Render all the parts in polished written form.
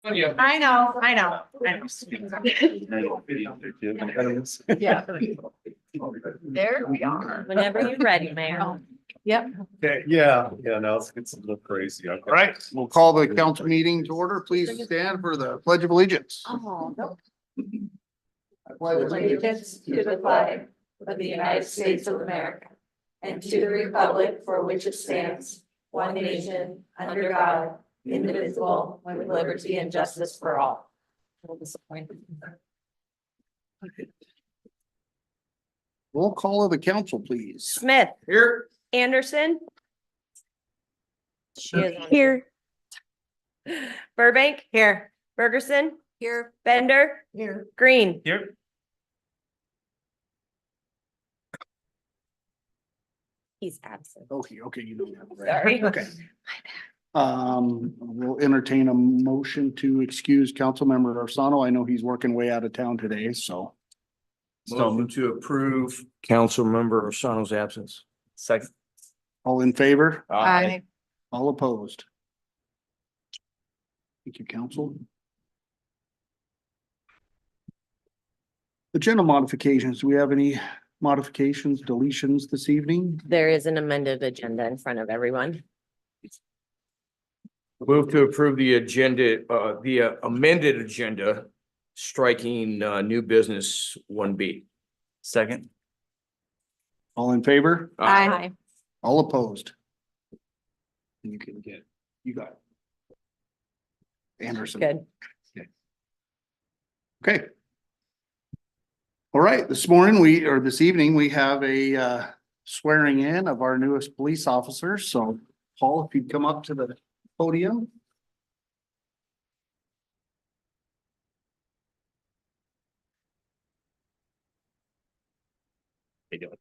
I know. Yeah. There we are. Whenever you're ready, Mayor. Yep. Okay, yeah, now it's a little crazy. All right, we'll call the council meeting to order. Please stand for the pledge of allegiance. Oh, no. Allegiance to the flag of the United States of America and to the republic for which it stands, one nation, under God, indivisible, with liberty and justice for all. Roll call of the council, please. Smith, Here. Anderson. She is here. Burbank. Here. Ferguson. Here. Bender. Here. Green. Here. He's absent. Okay, you know that. right? Sorry. Okay. We'll entertain a motion to excuse Councilmember Arsano. I know he's working way out of town today, so. Motion to approve. Councilmember Orsano's absence. Second. All in favor? I. All opposed? Thank you, council. Agenda modifications. Do we have any modifications, deletions this evening? There is an amended agenda in front of everyone. Move to approve the agenda, the amended agenda, striking new business 1B. Second. All in favor? Aye. All opposed? You got it. Anderson. Good. Okay. All right, this evening, we have a swearing in of our newest police officers. So Paul, if you'd come up to the podium.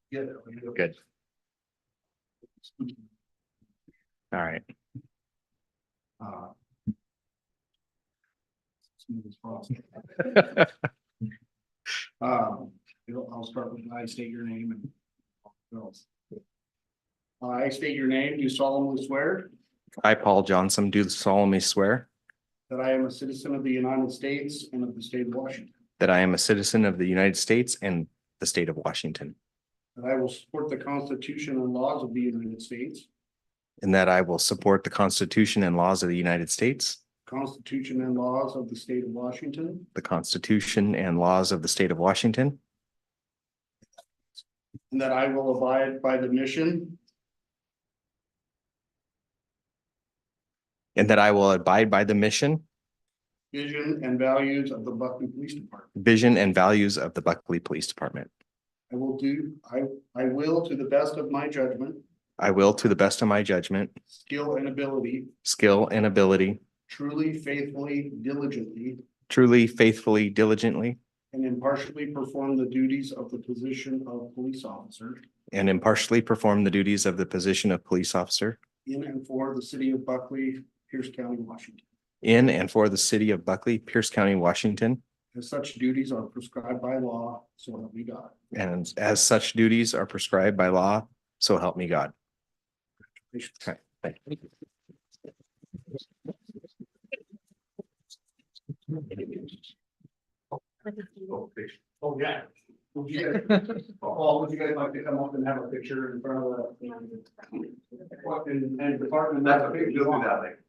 Good. All right. Smooth as possible. I'll start with I state your name and. I state your name, do solemnly swear I, Paul Johnson, do solemnly swear that I am a citizen of the United States and of the state of Washington, that I am a citizen of the United States and the state of Washington, that I will support the Constitution and laws of the United States, and that I will support the Constitution and laws of the United States, Constitution and laws of the state of Washington, the Constitution and laws of the state of Washington, and that I will abide by the mission and that I will abide by the mission, vision and values of the Buckley Police Department. vision, and values of the Buckley Police Department. I will to the best of my judgment, I will, to the best of my judgment, skill and ability, skill, and ability, truly, faithfully, diligently, and impartially perform the duties of the position of police officer and impartially perform the duties of the position of police officer in and for the city of Buckley, Pierce County, Washington. in and for the city of Buckley, Pierce County, Washington, As such duties are prescribed by law, so help me God. and as such duties are prescribed by law, so help me God. Okay, thank you. Oh, yeah. Would you guys like to come up and have a picture in front of the and department? That's okay, you'll do that later.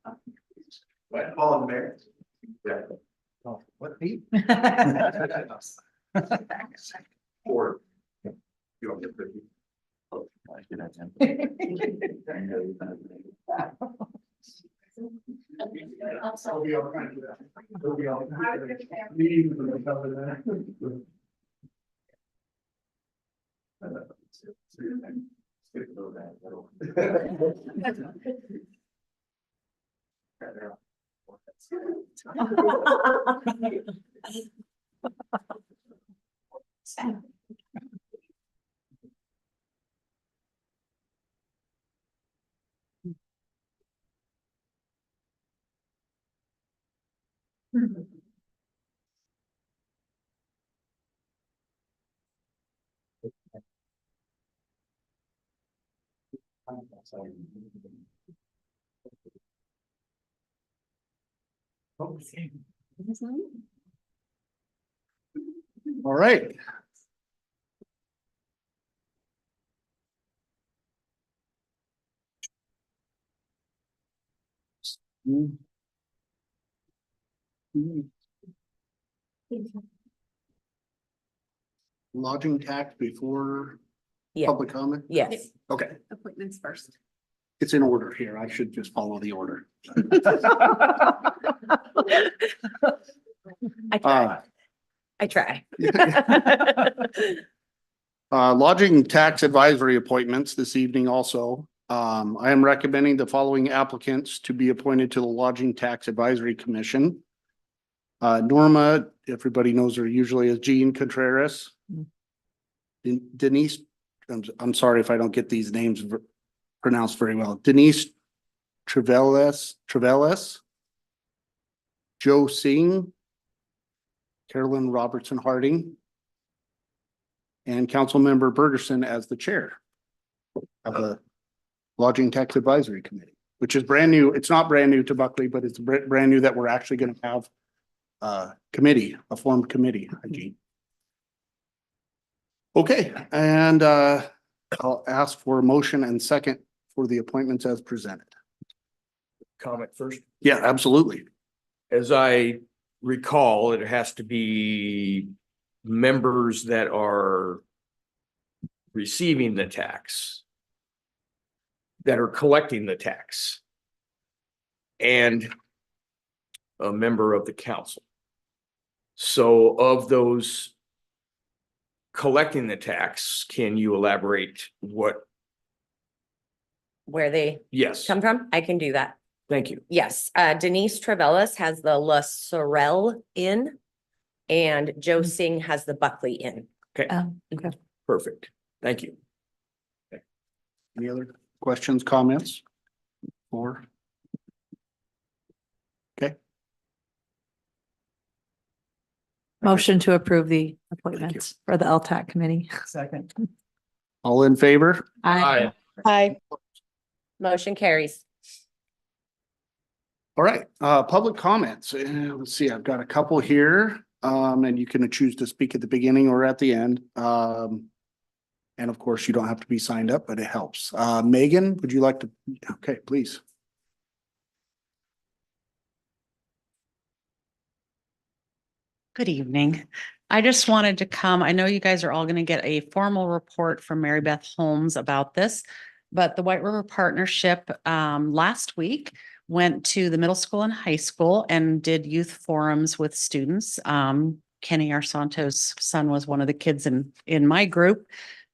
Right, follow the mayor. Yeah. Oh, what Pete? Or. You don't get 50. I'll be all right with that. I'll be all right. Meeting with them, cover that. All right. Lodging tax before Yeah, public comment? yes. Okay, Appointments first. it's in order here. I should just follow the order. I try. I try. Lodging tax advisory appointments this evening also. I am recommending the following applicants to be appointed to the Lodging Tax Advisory Commission. Norma, everybody knows her usually as Jean Contreras. Denise, I'm sorry if I don't get these names pronounced very well. Denise Trevellis, Joe Singh, Carolyn Robertson Harding, and Councilmember Bergerson as the chair of the Lodging Tax Advisory Committee, which is brand new. It's not brand new to Buckley, but it's brand new that we're actually going to have a formed committee. Jean. Okay, and I'll ask for a motion and second for the appointments as presented. Comment first. Yeah, absolutely. As I recall, it has to be members that are receiving the tax, that are collecting the tax, and a member of the council. So of those collecting the tax, can you elaborate what? Where they Yes, come from, I can do that. thank you. Yes, Denise Trevellis has the La Sorel Inn and Joe Singh has the Buckley Inn. Perfect. Thank you. Any other questions, comments? Or? Okay. Motion to approve the appointments for the LTAC committee. Second. All in favor? Aye. Aye. Motion carries. All right, public comments. Let's see, I've got a couple here. And you can choose to speak at the beginning or at the end. And of course, you don't have to be signed up, but it helps. Megan, would you like to? Okay, please. Good evening. I just wanted to come, I know you guys are all going to get a formal report from Mary Beth Holmes about this, but the White River Partnership last week went to the middle school and high school and did youth forums with students. Kenny Arsanto's son was one of the kids in my group.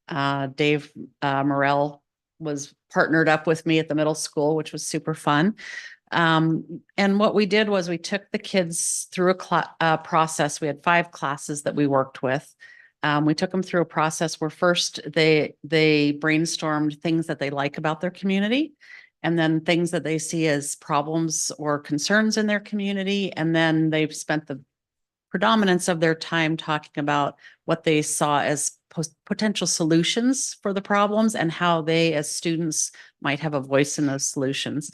Dave Morrell was partnered up with me at the middle school, which was super fun. And what we did was we took the kids through a process. We had 5 classes that we worked with. We took them through a process where first they brainstormed things that they like about their community, and then things that they see as problems or concerns in their community. And then they've spent the predominance of their time talking about what they saw as potential solutions for the problems and how they as students might have a voice in those solutions.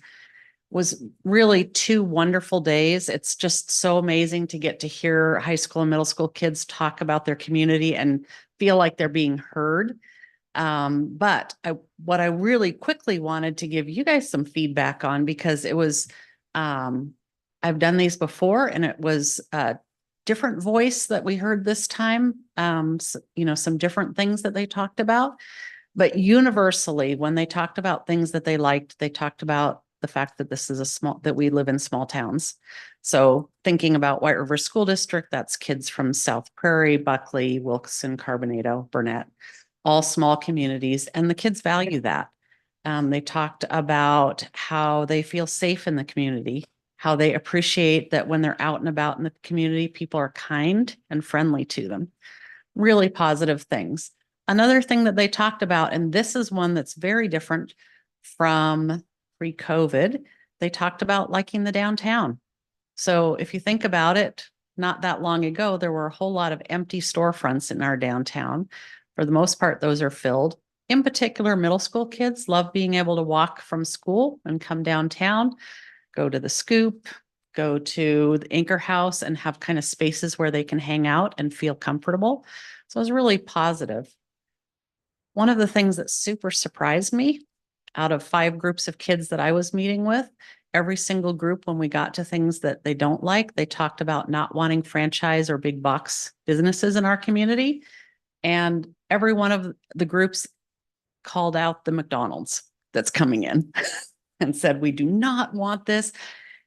Was really 2 wonderful days. It's just so amazing to get to hear high school and middle school kids talk about their community and feel like they're being heard. But what I really quickly wanted to give you guys some feedback on, because it was, I've done these before and it was a different voice that we heard this time. So, some different things that they talked about, but universally, when they talked about things that they liked, they talked about the fact that this is that we live in small towns. So thinking about White River School District, that's kids from South Prairie, Buckley, Wilkeston, Carbonado, Burnett, all small communities. And the kids value that. They talked about how they feel safe in the community, how they appreciate that when they're out and about in the community, people are kind and friendly to them. Really positive things. Another thing that they talked about, and this is one that's very different from pre-COVID, they talked about liking the downtown. So if you think about it, not that long ago, there were a whole lot of empty storefronts in our downtown. For the most part, those are filled. In particular, middle school kids love being able to walk from school and come downtown, go to the Scoop, go to the Anchor House and have kind of spaces where they can hang out and feel comfortable. So it was really positive. One of the things that super surprised me, out of 5 groups of kids that I was meeting with, every single group, when we got to things that they don't like, they talked about not wanting franchise or big box businesses in our community. And every one of the groups called out the McDonald's that's coming in and said, we do not want this.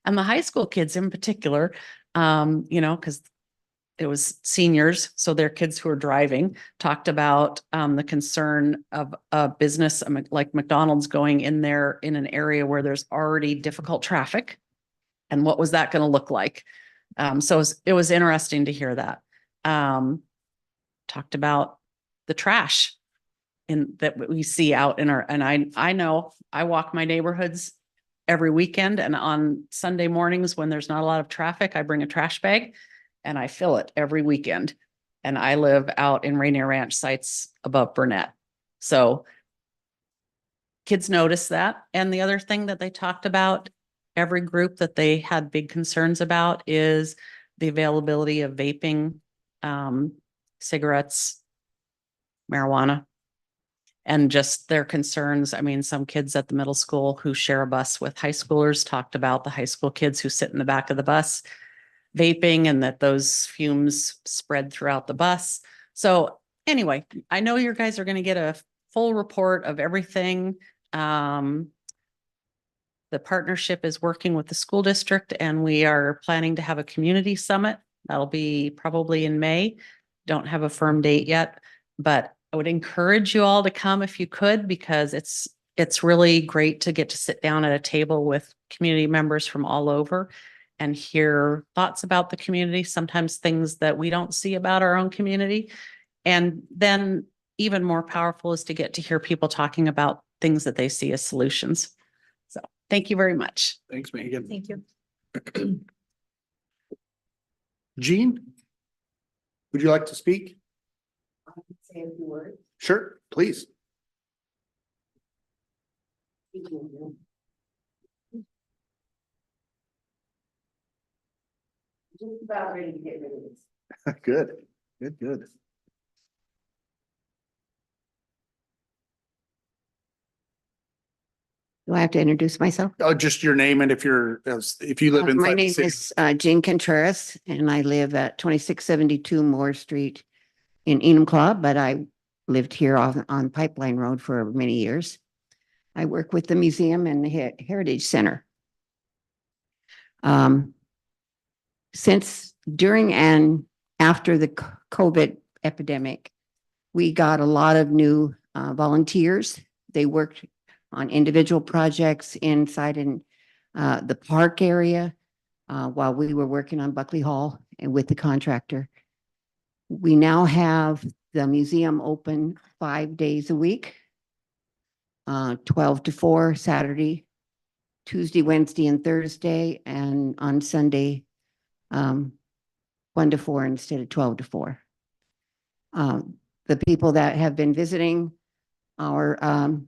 And the high school kids in particular, because it was seniors, so their kids who are driving, talked about the concern of a business like McDonald's going in there in an area where there's already difficult traffic. And what was that going to look like? So it was interesting to hear that. Talked about the trash that we see out in and I know I walk my neighborhoods every weekend, and on Sunday mornings when there's not a lot of traffic, I bring a trash bag and I fill it every weekend. And I live out in Rainier Ranch sites above Burnett. So kids notice that. And the other thing that they talked about, every group that they had big concerns about, is the availability of vaping, cigarettes, marijuana, and just their concerns. I mean, some kids at the middle school who share a bus with high schoolers talked about the high school kids who sit in the back of the bus vaping, and that those fumes spread throughout the bus. So anyway, I know you guys are going to get a full report of everything. The partnership is working with the school district, and we are planning to have a community summit. That'll be probably in May. Don't have a firm date yet, but I would encourage you all to come if you could, because it's really great to get to sit down at a table with community members from all over and hear thoughts about the community, sometimes things that we don't see about our own community. And then even more powerful is to get to hear people talking about things that they see as solutions. So thank you very much. Thanks, Megan. Thank you. Jean? Would you like to speak? Say a few words. Sure, please. Just about ready to get rid of this. Good, good. Do I have to introduce myself? Oh, just your name, and if you live in. My name is Jean Contreras, and I live at 2672 Moore Street in Enumclaw, but I lived here on Pipeline Road for many years. I work with the museum and the Heritage Center. Since during and after the COVID epidemic, we got a lot of new volunteers. They worked on individual projects inside in the park area while we were working on Buckley Hall and with the contractor. We now have the museum open 5 days a week, 12 to 4 Saturday, Tuesday, Wednesday, and Thursday, and on Sunday, 1 to 4 instead of 12 to 4. The people that have been visiting our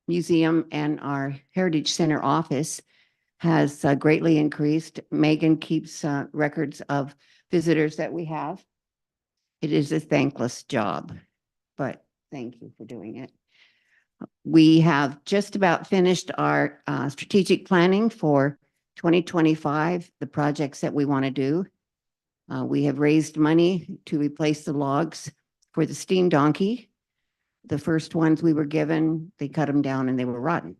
museum and our Heritage Center office has greatly increased. Megan keeps records of visitors that we have. It is a thankless job, but thank you for doing it. We have just about finished our strategic planning for 2025, the projects that we want to do. We have raised money to replace the logs for the steam donkey. The first ones we were given, they cut them down and they were rotten.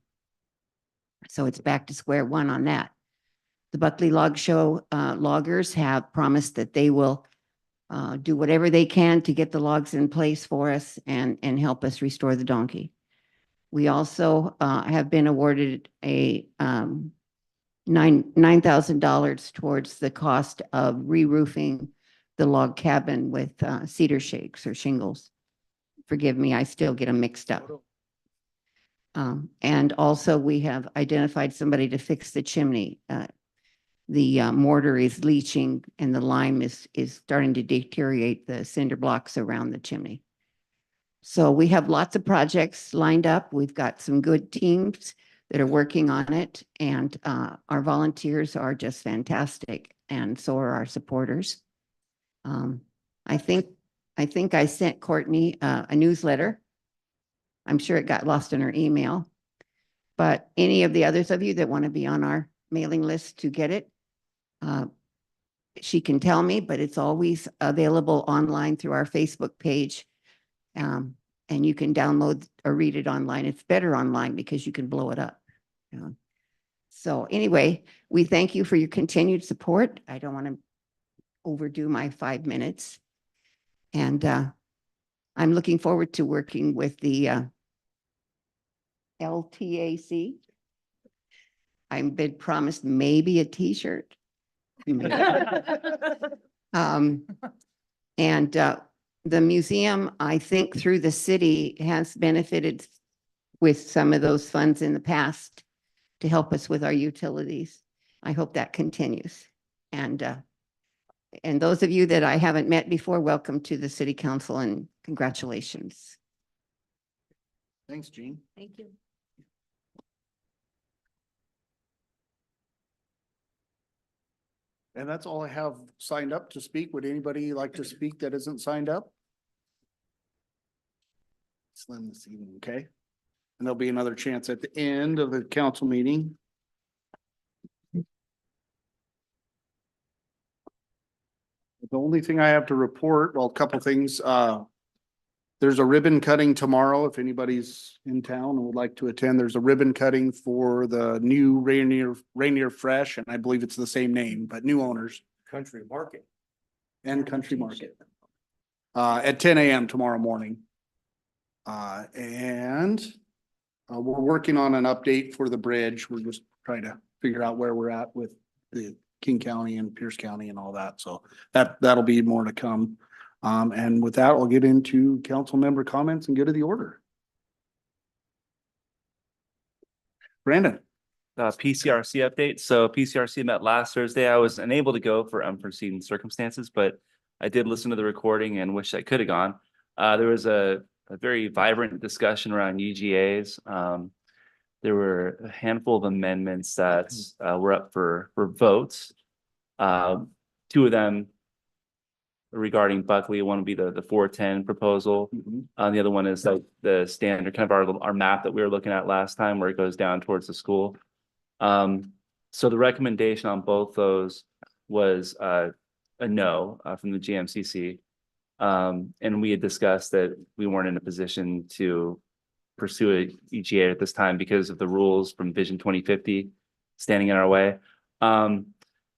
So it's back to square one on that. The Buckley Log Show loggers have promised that they will do whatever they can to get the logs in place for us and help us restore the donkey. We also have been awarded a $9,000 towards the cost of re-roofing the log cabin with cedar shakes or shingles. Forgive me, I still get them mixed up. And also we have identified somebody to fix the chimney. The mortar is leaching and the lime is starting to deteriorate the cinder blocks around the chimney. So we have lots of projects lined up. We've got some good teams that are working on it. And our volunteers are just fantastic, and so are our supporters. I think I sent Courtney a newsletter. I'm sure it got lost in her email. But any of the others of you that want to be on our mailing list to get it, she can tell me, but it's always available online through our Facebook page. And you can download or read it online. It's better online because you can blow it up. So anyway, we thank you for your continued support. I don't want to overdo my 5 minutes. And I'm looking forward to working with the LTAC. I've been promised maybe a t-shirt. And the museum, I think through the city, has benefited with some of those funds in the past to help us with our utilities. I hope that continues. And those of you that I haven't met before, welcome to the city council and congratulations. Thanks, Jean. Thank you. And that's all I have signed up to speak. Would anybody like to speak that isn't signed up? Slim this evening, okay? And there'll be another chance at the end of the council meeting. The only thing I have to report, well, a couple things, there's a ribbon cutting tomorrow. If anybody's in town and would like to attend, there's a ribbon cutting for the new Rainier Fresh, and I believe it's the same name, but new owners Country Market. and Country Market. At 10 a.m. tomorrow morning. And we're working on an update for the bridge. We're just trying to figure out where we're at with the King County and Pierce County and all that. So that'll be more to come. And with that, I'll get into council member comments and go to the order. Brandon. PCRC update. So PCRC met last Thursday. I was unable to go for unforeseen circumstances, but I did listen to the recording and wish I could have gone. There was a very vibrant discussion around UGAs. There were a handful of amendments that were up for votes. Two of them regarding Buckley. One would be the 410 proposal. The other one is like the standard kind of our map that we were looking at last time, where it goes down towards the school. So the recommendation on both those was a no from the GMCC. And we had discussed that we weren't in a position to pursue a EGA at this time because of the rules from Vision 2050 standing in our way.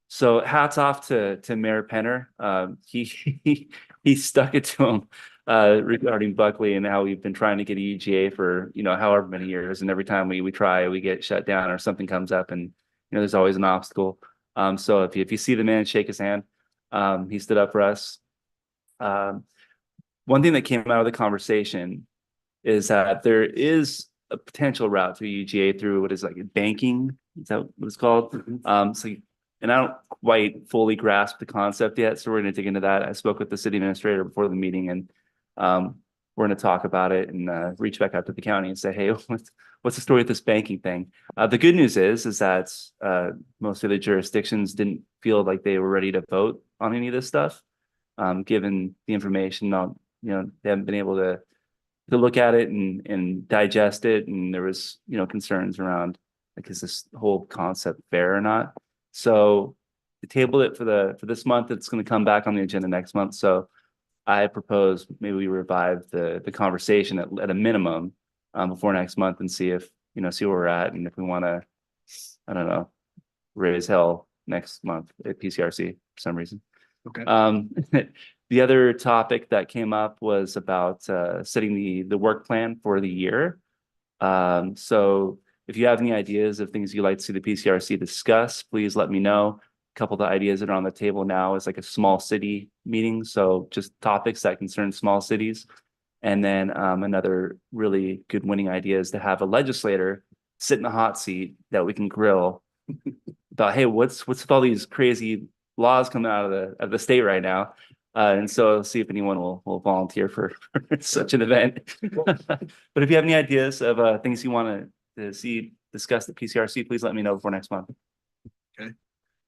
So hats off to Mayor Penner. He stuck it to him regarding Buckley and how we've been trying to get EGA for, however many years. And every time we try, we get shut down or something comes up, and, there's always an obstacle. So if you see the man, shake his hand. He stood up for us. One thing that came out of the conversation is that there is a potential route to EGA through what is like banking. Is that what it's called? And I don't quite fully grasp the concept yet, so we're going to dig into that. I spoke with the city administrator before the meeting, and we're going to talk about it and reach back out to the county and say, hey, what's the story with this banking thing? The good news is that most of the jurisdictions didn't feel like they were ready to vote on any of this stuff, given the information. They haven't been able to look at it and digest it, and there was concerns around, like, is this whole concept fair or not? So we tabled it for this month. It's going to come back on the agenda next month. So I propose maybe we revive the conversation at a minimum before next month and see where we're at, and if we want to, I don't know, raise hell next month at PCRC for some reason. Okay. The other topic that came up was about setting the work plan for the year. So if you have any ideas of things you'd like to see the PCRC discuss, please let me know. A couple of the ideas that are on the table now is like a small city meeting. So just topics that concern small cities. And then another really good winning idea is to have a legislator sit in the hot seat that we can grill about, hey, what's with all these crazy laws coming out of the state right now? And so see if anyone will volunteer for such an event. But if you have any ideas of things you want to see discuss the PCRC, please let me know before next month.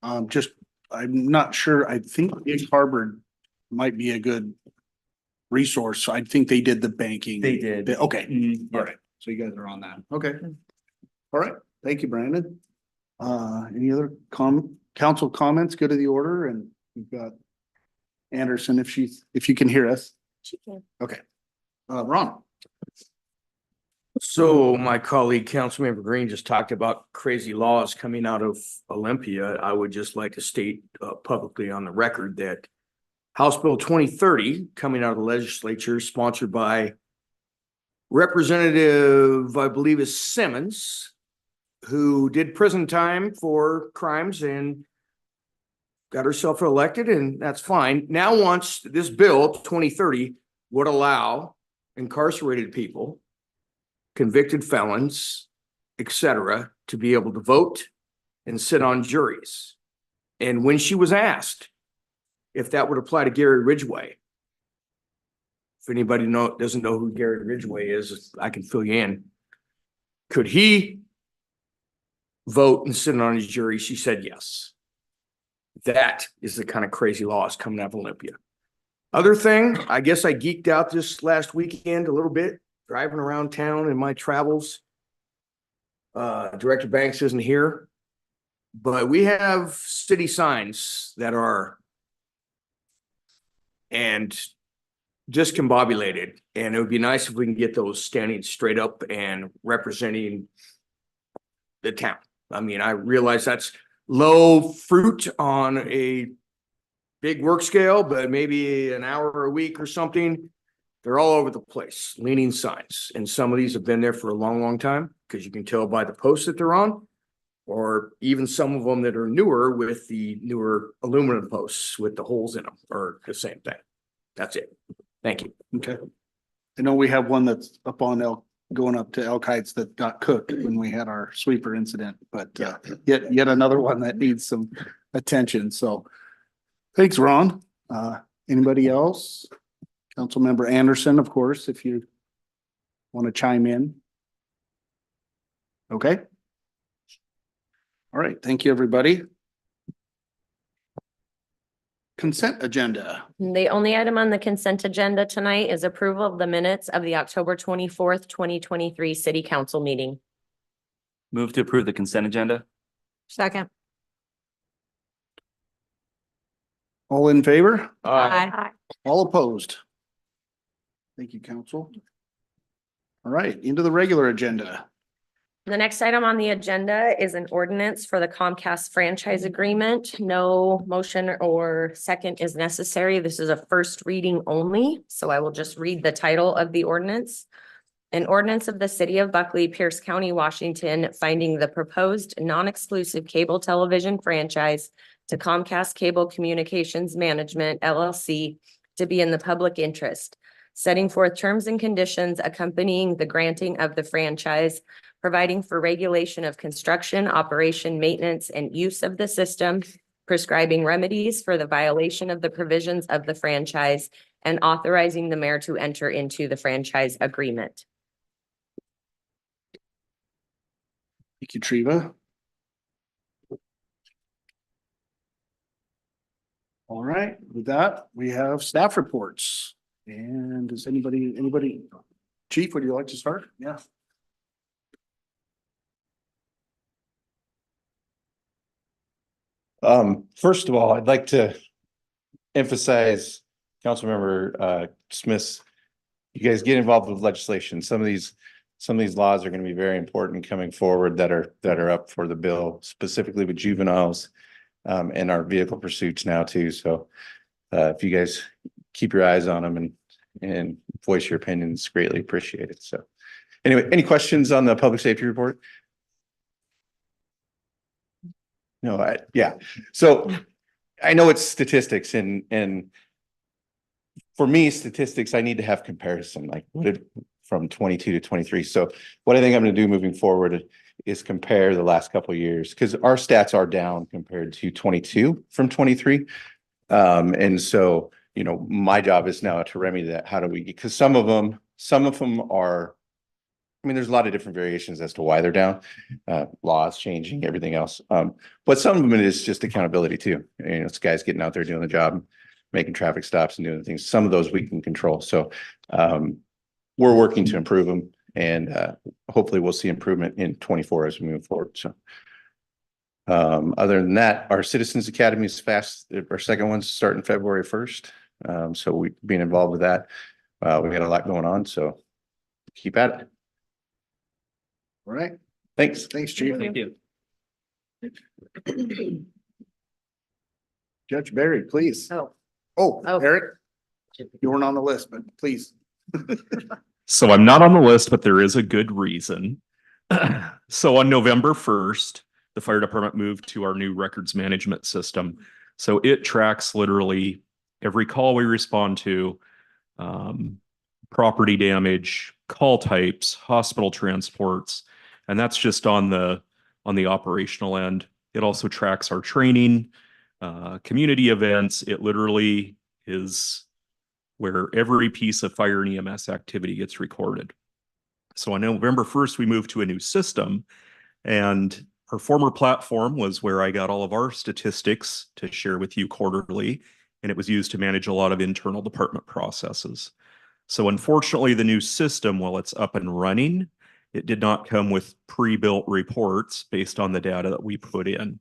I'm not sure. I think Gig Harbor might be a good resource. I think they did the banking. They did. Okay, Yeah. all right. So you guys are on that. Okay. All right. Thank you, Brandon. Any other council comments? Go to the order, and we've got Anderson, if you can hear us. She can. Okay. Ron. So my colleague, Councilmember Green, just talked about crazy laws coming out of Olympia. I would just like to state publicly on the record that House Bill 2030 coming out of the legislature, sponsored by Representative, I believe is Simmons, who did prison time for crimes and got herself elected, and that's fine. Now wants this bill 2030 would allow incarcerated people, convicted felons, etc., to be able to vote and sit on juries. And when she was asked if that would apply to Gary Ridgway, if anybody doesn't know who Gary Ridgway is, I can fill you in. Could he vote and sit on his jury? She said yes. That is the kind of crazy laws coming out of Olympia. Other thing, I guess I geeked out this last weekend a little bit, driving around town in my travels. Director Banks isn't here, but we have city signs that are and discombobulated, and it would be nice if we can get those standing straight up and representing the town. I mean, I realize that's low fruit on a big work scale, but maybe an hour a week or something. They're all over the place, leaning signs. And some of these have been there for a long, long time, because you can tell by the posts that they're on, or even some of them that are newer with the newer aluminum posts with the holes in them, or the same thing. That's it. Thank you. Okay. I know we have one that's up on going up to Elk Heights that got cooked when we had our sweeper incident, but yet another one that needs some attention. So thanks, Ron. Anybody else? Councilmember Anderson, of course, if you want to chime in. Okay. All right. Thank you, everybody. Consent agenda. The only item on the consent agenda tonight is approval of the minutes of the October 24th, 2023 City Council meeting. Move to approve the consent agenda. Second. All in favor? Aye. All opposed? Thank you, council. All right, into the regular agenda. The next item on the agenda is an ordinance for the Comcast franchise agreement. No motion or second is necessary. This is a first reading only, so I will just read the title of the ordinance. An ordinance of the City of Buckley, Pierce County, Washington, finding the proposed non-exclusive cable television franchise to Comcast Cable Communications Management, LLC, to be in the public interest, setting forth terms and conditions accompanying the granting of the franchise, providing for regulation of construction, operation, maintenance, and use of the system, prescribing remedies for the violation of the provisions of the franchise, and authorizing the mayor to enter into the franchise agreement. Thank you, Treva. All right, with that, we have staff reports. And does anybody, Chief, would you like to start? Yeah. First of all, I'd like to emphasize Councilmember Smith's, you guys get involved with legislation. Some of these laws are going to be very important coming forward that are up for the bill, specifically with juveniles and our vehicle pursuits now too. So if you guys keep your eyes on them and voice your opinions, greatly appreciated. So anyway, any questions on the public safety report? No, yeah. So I know it's statistics and for me, statistics, I need to have comparison, like what did from 22 to 23. So what I think I'm going to do moving forward is compare the last couple of years, because our stats are down compared to 22 from 23. And so, you know, my job is now to remedy that. How do we, because some of them are I mean, there's a lot of different variations as to why they're down, laws changing, everything else. But some of it is just accountability too. You know, it's guys getting out there doing the job, making traffic stops and doing things. Some of those we can control. So, we're working to improve them, and hopefully we'll see improvement in 24 as we move forward. So, other than that, our Citizens Academy is fast. Our second one's starting February 1st. So we being involved with that, we got a lot going on. So keep at it. All right. Thanks. Thanks, Chief. Thank you. Judge Barry, please. Oh. Oh, Oh. Eric, you weren't on the list, but please. So I'm not on the list, but there is a good reason. So on November 1st, the fire department moved to our new records management system. So it tracks literally every call we respond to, property damage, call types, hospital transports, and that's just on the operational end. It also tracks our training, community events. It literally is where every piece of fire and EMS activity gets recorded. So on November 1st, we moved to a new system, and our former platform was where I got all of our statistics to share with you quarterly, and it was used to manage a lot of internal department processes. So unfortunately, the new system, while it's up and running, it did not come with pre-built reports based on the data that we put in.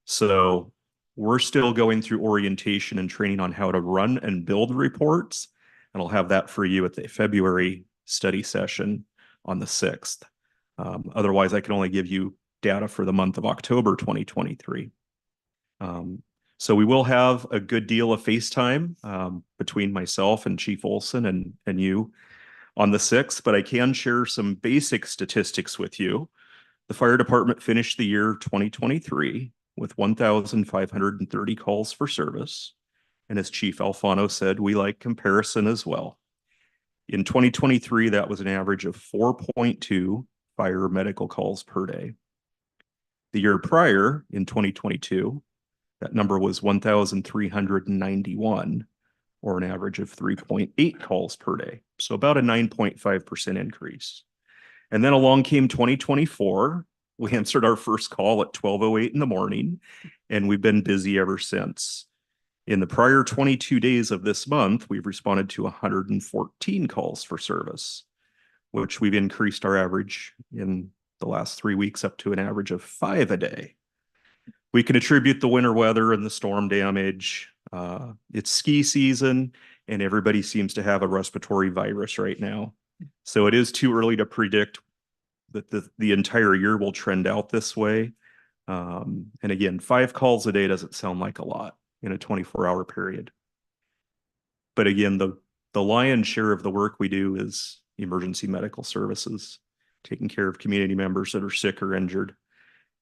So we're still going through orientation and training on how to run and build reports, and I'll have that for you at the February study session on the 6th. Otherwise, I can only give you data for the month of October 2023. So we will have a good deal of FaceTime between myself and Chief Olson and you on the 6th, but I can share some basic statistics with you. The fire department finished the year 2023 with 1,530 calls for service. And as Chief Alfano said, we like comparison as well. In 2023, that was an average of 4.2 fire medical calls per day. The year prior, in 2022, that number was 1,391, or an average of 3.8 calls per day. So about a 9.5% increase. And then along came 2024. We answered our first call at 12:08 in the morning, and we've been busy ever since. In the prior 22 days of this month, we've responded to 114 calls for service, which we've increased our average in the last 3 weeks up to an average of 5 a day. We can attribute the winter weather and the storm damage. It's ski season, and everybody seems to have a respiratory virus right now. So it is too early to predict that the entire year will trend out this way. And again, 5 calls a day doesn't sound like a lot in a 24-hour period. But again, the lion's share of the work we do is emergency medical services, taking care of community members that are sick or injured.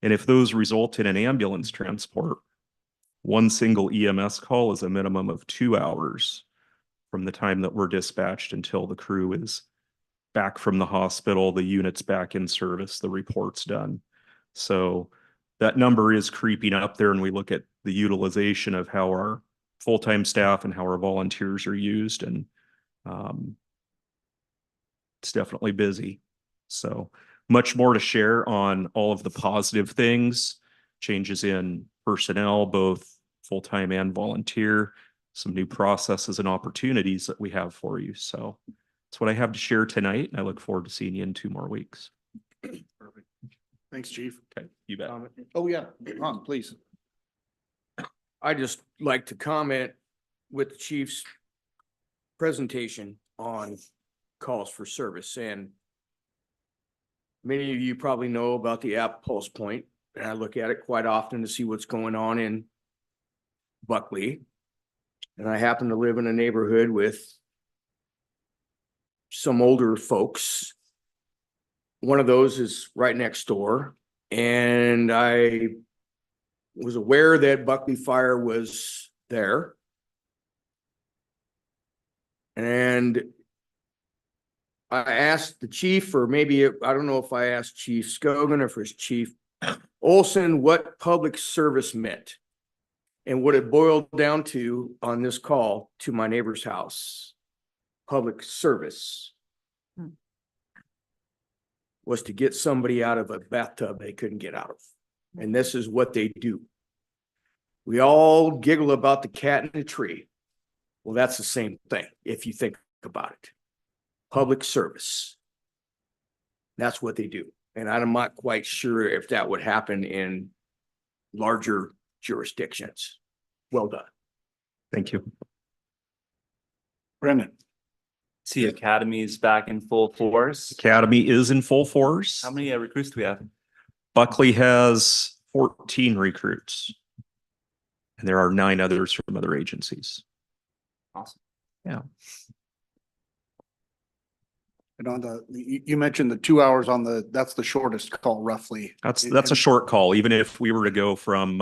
And if those result in an ambulance transport, one single EMS call is a minimum of 2 hours from the time that we're dispatched until the crew is back from the hospital, the unit's back in service, the report's done. So that number is creeping up there, and we look at the utilization of how our full-time staff and how our volunteers are used, and it's definitely busy. So much more to share on all of the positive things, changes in personnel, both full-time and volunteer, some new processes and opportunities that we have for you. So that's what I have to share tonight, and I look forward to seeing you in 2 more weeks. Perfect. Thanks, Chief. Okay, you bet. Oh, yeah, Ron, please. I just like to comment with the chief's presentation on calls for service, and many of you probably know about the app Pulse Point, and I look at it quite often to see what's going on in Buckley. And I happen to live in a neighborhood with some older folks. One of those is right next door, and I was aware that Buckley Fire was there. And I asked the chief, or maybe, I don't know if I asked Chief Scogan or if it was Chief Olson, what public service meant. And what it boiled down to on this call to my neighbor's house, public service. was to get somebody out of a bathtub they couldn't get out of. And this is what they do. We all giggle about the cat in the tree. Well, that's the same thing if you think about it. Public service. That's what they do. And I'm not quite sure if that would happen in larger jurisdictions. Well done. Thank you. Brendan. See, Academy's back in full force. Academy is in full force. How many recruits do we have? Buckley has 14 recruits. And there are 9 others from other agencies. Awesome. Yeah. And on you mentioned the 2 hours on that's the shortest call roughly. That's a short call. Even if we were to go from,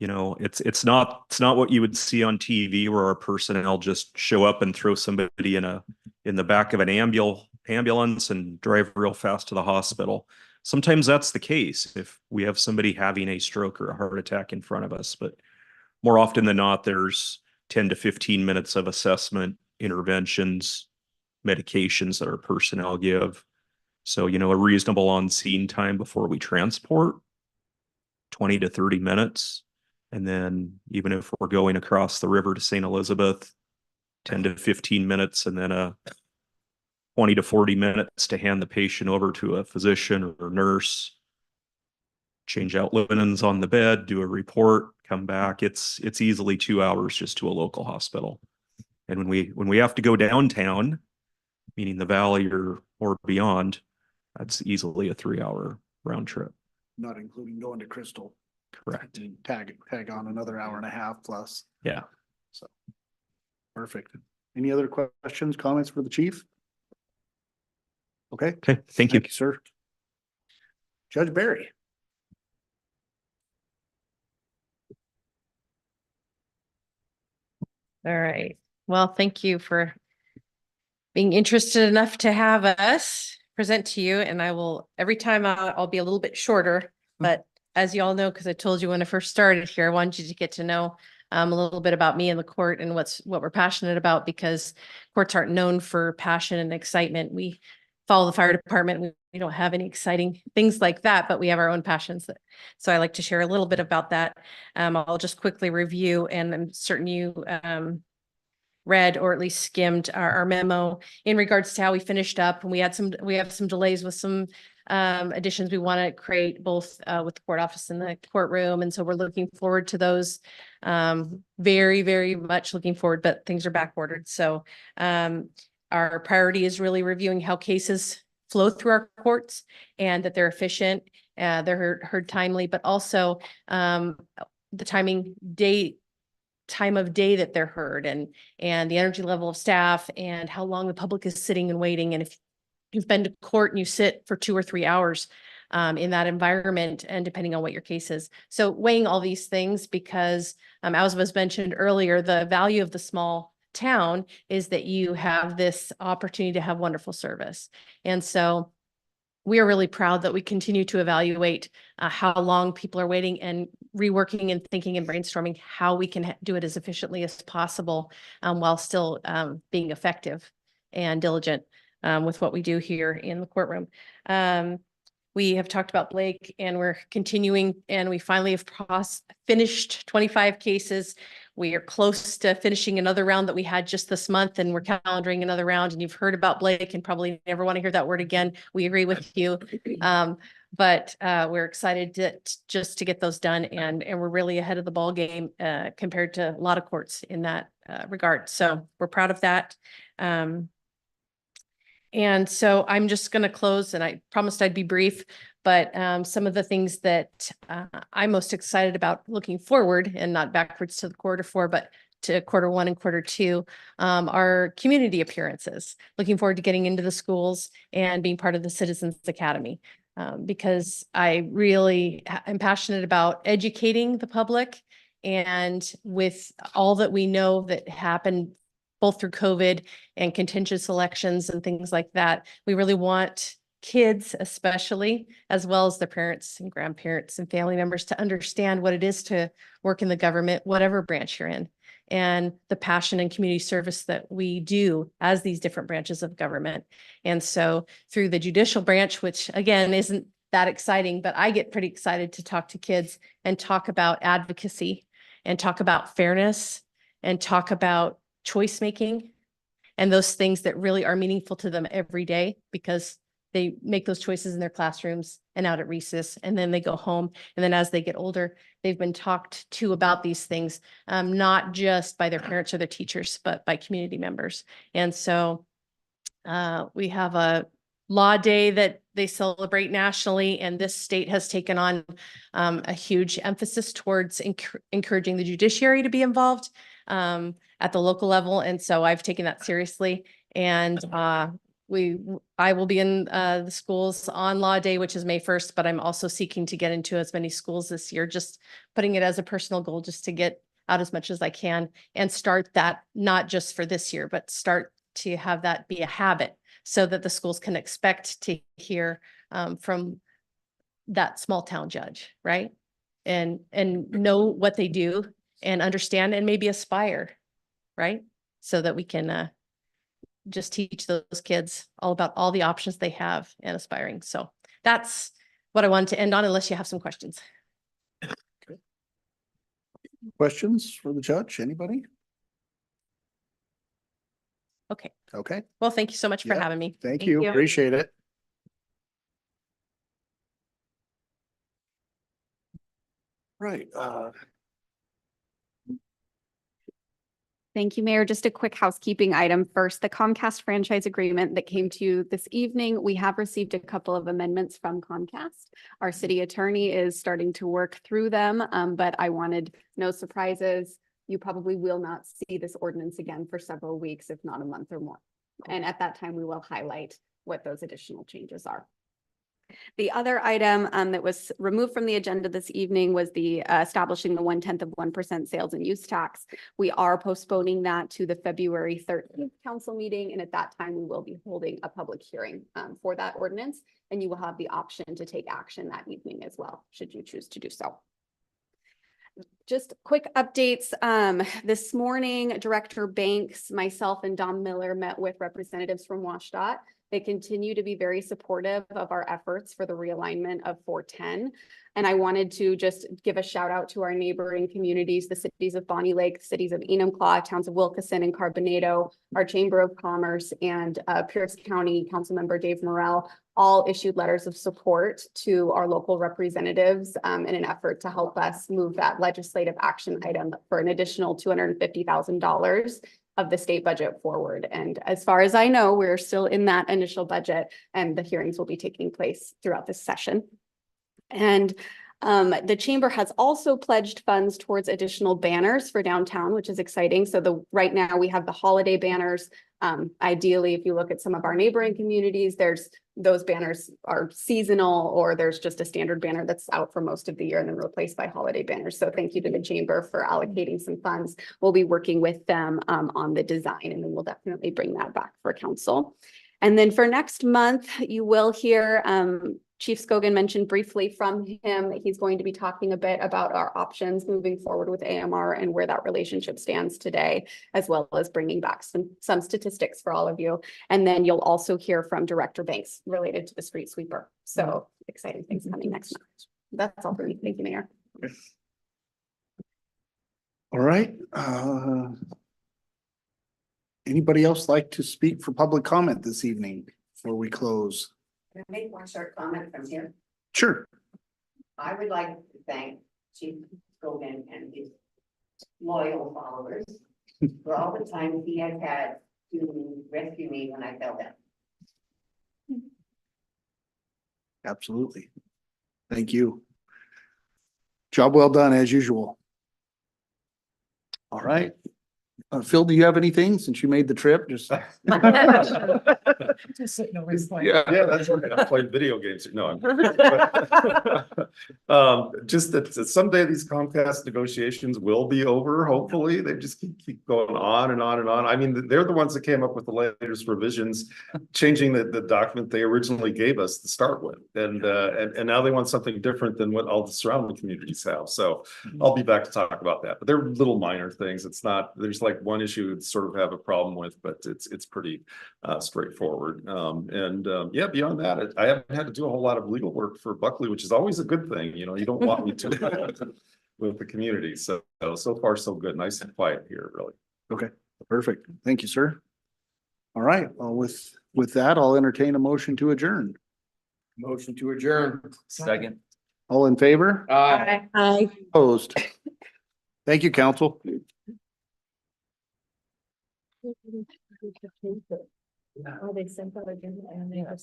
it's not what you would see on TV where our personnel just show up and throw somebody in the back of an ambulance and drive real fast to the hospital. Sometimes that's the case if we have somebody having a stroke or a heart attack in front of us, but more often than not, there's 10 to 15 minutes of assessment, interventions, medications that our personnel give. So, a reasonable on-scene time before we transport, 20 to 30 minutes. And then even if we're going across the river to St. Elizabeth, 10 to 15 minutes, and then a 20 to 40 minutes to hand the patient over to a physician or nurse, change out linens on the bed, do a report, come back. It's easily 2 hours just to a local hospital. And when we have to go downtown, meaning the valley or beyond, that's easily a 3-hour round trip. Not including going to Crystal. Correct. And tag on another hour and a half plus. Yeah. So perfect. Any other questions, comments for the chief? Okay. Okay. Thank you. Thank you, sir. Judge Barry. All right. Well, thank you for being interested enough to have us present to you. And I will, every time I'll be a little bit shorter, but as you all know, because I told you when I first started here, I wanted you to get to know a little bit about me and the court and what we're passionate about, because courts aren't known for passion and excitement. We follow the fire department. We don't have any exciting things like that, but we have our own passions. So I like to share a little bit about that. I'll just quickly review, and I'm certain you read or at least skimmed our memo in regards to how we finished up. And we have some delays with some additions we want to create both with the court office and the courtroom. And so we're looking forward to those. Very, very much looking forward, but things are back ordered. So our priority is really reviewing how cases flow through our courts and that they're efficient, they're heard timely, but also the time of day that they're heard, and the energy level of staff and how long the public is sitting and waiting. And if you've been to court and you sit for 2 or 3 hours in that environment, and depending on what your case is. So weighing all these things, because as was mentioned earlier, the value of the small town is that you have this opportunity to have wonderful service. And so we are really proud that we continue to evaluate how long people are waiting, and reworking and thinking and brainstorming how we can do it as efficiently as possible while still being effective and diligent with what we do here in the courtroom. We have talked about Blake, and we're continuing, and we finally have finished 25 cases. We are close to finishing another round that we had just this month, and we're calendaring another round. And you've heard about Blake and probably never want to hear that word again. We agree with you. But we're excited to get those done, and we're really ahead of the ball game compared to a lot of courts in that regard. So we're proud of that. And so I'm just going to close, and I promised I'd be brief, but some of the things that I'm most excited about looking forward, and not backwards to the Q4, but to Q1 and Q2, are community appearances. Looking forward to getting into the schools and being part of the Citizens Academy, because I really am passionate about educating the public. And with all that we know that happened both through COVID and contentious elections and things like that, we really want kids, especially, as well as their parents and grandparents and family members, to understand what it is to work in the government, whatever branch you're in. and the passion and community service that we do as these different branches of government. And so through the judicial branch, which again isn't that exciting, but I get pretty excited to talk to kids and talk about advocacy and talk about fairness and talk about choice making and those things that really are meaningful to them every day, because they make those choices in their classrooms and out at recess, and then they go home. And then as they get older, they've been talked to about these things, not just by their parents or their teachers, but by community members. And so we have a law day that they celebrate nationally, and this state has taken on a huge emphasis towards encouraging the judiciary to be involved at the local level. And so I've taken that seriously. And I will be in the schools on Law Day, which is May 1st, but I'm also seeking to get into as many schools this year, just putting it as a personal goal, just to get out as much as I can and start that, not just for this year, but start to have that be a habit so that the schools can expect to hear from that small town judge, right? And know what they do and understand and maybe aspire, right? So that we can just teach those kids all about all the options they have and aspiring. So that's what I wanted to end on, unless you have some questions. Questions for the judge? Anybody? Okay. Okay, Well, thank you so much for Yeah, having me. thank you. Appreciate it. Right, Thank you, Mayor. Just a quick housekeeping item. First, the Comcast franchise agreement that came to you this evening. We have received a couple of amendments from Comcast. Our city attorney is starting to work through them, but I wanted no surprises. You probably will not see this ordinance again for several weeks, if not a month or more. And at that time, we will highlight what those additional changes are. The other item that was removed from the agenda this evening was the establishing the 0.1% sales and use tax. We are postponing that to the February 13th council meeting. And at that time, we will be holding a public hearing for that ordinance. And you will have the option to take action that evening as well, should you choose to do so. Just quick updates. This morning, Director Banks, myself, and Don Miller met with representatives from WashDOT. They continue to be very supportive of our efforts for the realignment of 410. And I wanted to just give a shout out to our neighboring communities, the cities of Bonnie Lake, the cities of Enumclaw, towns of Wilkeson and Carbonado, our Chamber of Commerce, and Pierce County Councilmember Dave Morrell all issued letters of support to our local representatives in an effort to help us move that legislative action item for an additional $250,000 of the state budget forward. And as far as I know, we're still in that initial budget, and the hearings will be taking place throughout this session. And the chamber has also pledged funds towards additional banners for downtown, which is exciting. So right now we have the holiday banners. Ideally, if you look at some of our neighboring communities, those banners are seasonal, or there's just a standard banner that's out for most of the year and then replaced by holiday banners. So thank you to the chamber for allocating some funds. We'll be working with them on the design, and then we'll definitely bring that back for council. And then for next month, you will hear Chief Scogan mentioned briefly from him that he's going to be talking a bit about our options moving forward with AMR and where that relationship stands today, as well as bringing back some statistics for all of you. And then you'll also hear from Director Banks related to the street sweeper. So exciting things coming next month. That's all for me. Thank you, Mayor. all right. Anybody else like to speak for public comment this evening before we close? Can I make one short comment from here? Sure. I would like to thank Chief Scogan and his loyal followers for all the time he has had to rescue me when I fell down. Absolutely. Thank you. Job well done as usual. All right. Phil, do you have anything since you made the trip? Just. Yeah, that's right. I played video games. No. Just that someday these Comcast negotiations will be over, hopefully. They just keep going on and on and on. I mean, they're the ones that came up with the latest revisions, changing the document they originally gave us to start with. And now they want something different than what all the surrounding communities have. So I'll be back to talk about that. But they're little minor things. It's not, there's like one issue that sort of have a problem with, but it's pretty straightforward. Yeah, beyond that, I haven't had to do a whole lot of legal work for Buckley, which is always a good thing. You know, you don't want me to with the community. So far, so good. Nice and quiet here, really. Okay, perfect. Thank you, sir. All right, well, with that, I'll entertain a motion to adjourn. Motion to adjourn. Second. All in favor? Aye. Opposed? Thank you, council. Oh, they sent out agenda and they have